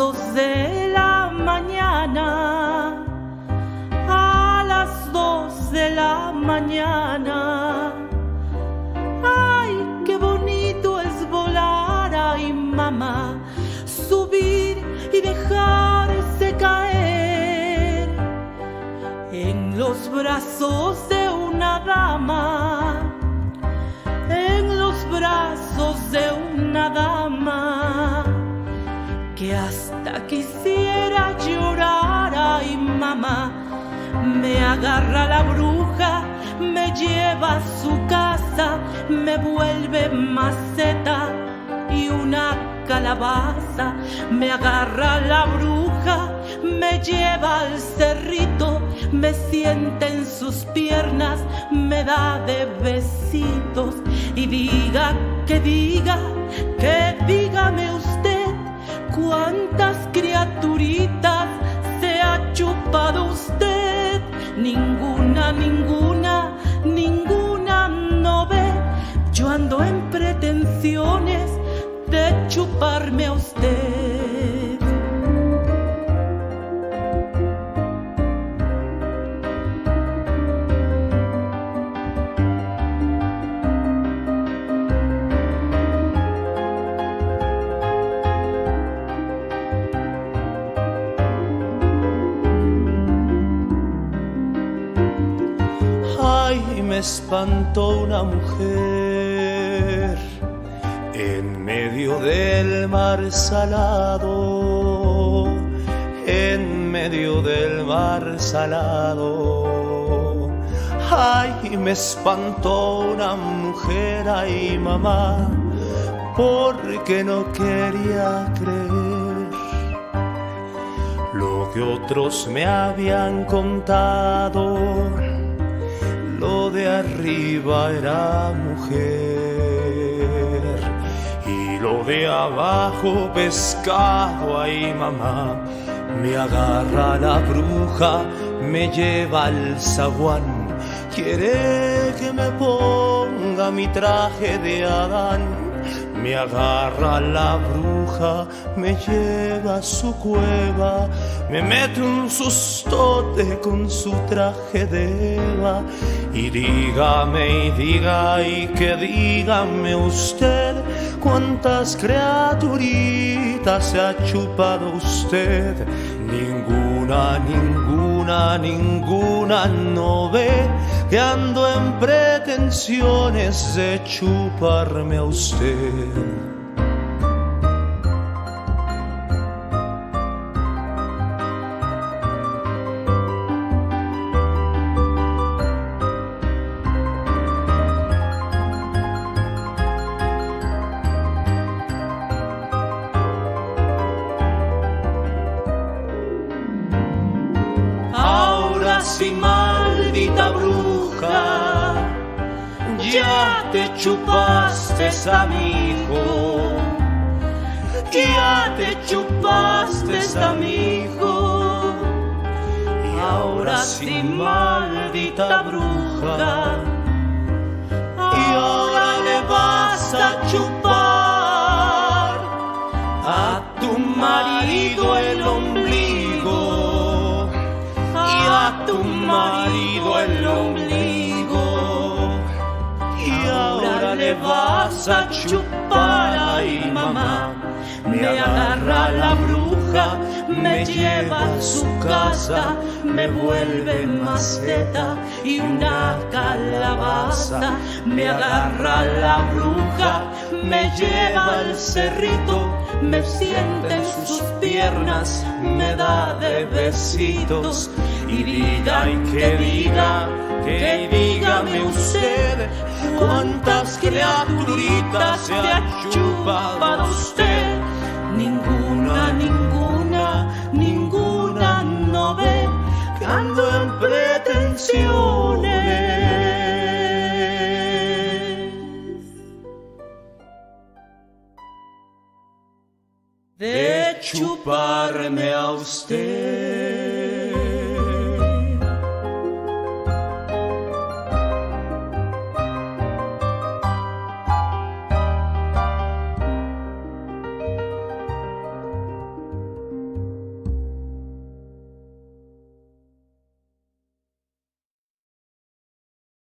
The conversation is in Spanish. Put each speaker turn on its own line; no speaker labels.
2 de la mañana, a las 2 de la mañana. Ay, qué bonito es volar, ay mamá, subir y dejarse caer en los brazos de una dama, en los brazos de una dama, que hasta quisiera llorar, ay mamá. Me agarra la bruja, me lleva a su casa, me vuelve maceta y una calabaza. Me agarra la bruja, me lleva al cerrito, me sienta en sus piernas, me da de besitos y dígame usted cuántas criaturitas se ha chupado usted. Ninguna, ninguna, ninguna no ve. Yo ando en pretensiones de chuparme a usted.
Me espantó una mujer en medio del mar salado, en medio del mar salado. Ay, me espantó una mujer, ay mamá, porque no quería creer lo que otros me habían contado. Lo de arriba era mujer y lo de abajo pescado. Ay mamá, me agarra la bruja, me lleva al zaguán, quiere que me ponga mi traje de Adán. Me agarra la bruja, me lleva a su cueva, me mete un sustote con su traje de Eva. Y dígame usted cuántas criaturitas se ha chupado usted. Ninguna, ninguna, ninguna no ve que ando en pretensiones de chuparme a usted.
Sí, maldita bruja, ya te chupaste a mi hijo, ya te chupaste a mi hijo. Y ahora sí, maldita bruja, y ahora le vas a chupar a tu marido el ombligo, a tu marido el ombligo. Y ahora le vas a chupar, ay mamá. Me agarra la bruja, me lleva a su casa, me vuelve maceta y una calabaza. Me agarra la bruja, me lleva al cerrito, me sienta en sus piernas, me da de besitos. Y dígame usted cuántas criaturitas se ha chupado usted. Ninguna, ninguna, ninguna no ve que ando en pretensiones de chuparme a usted.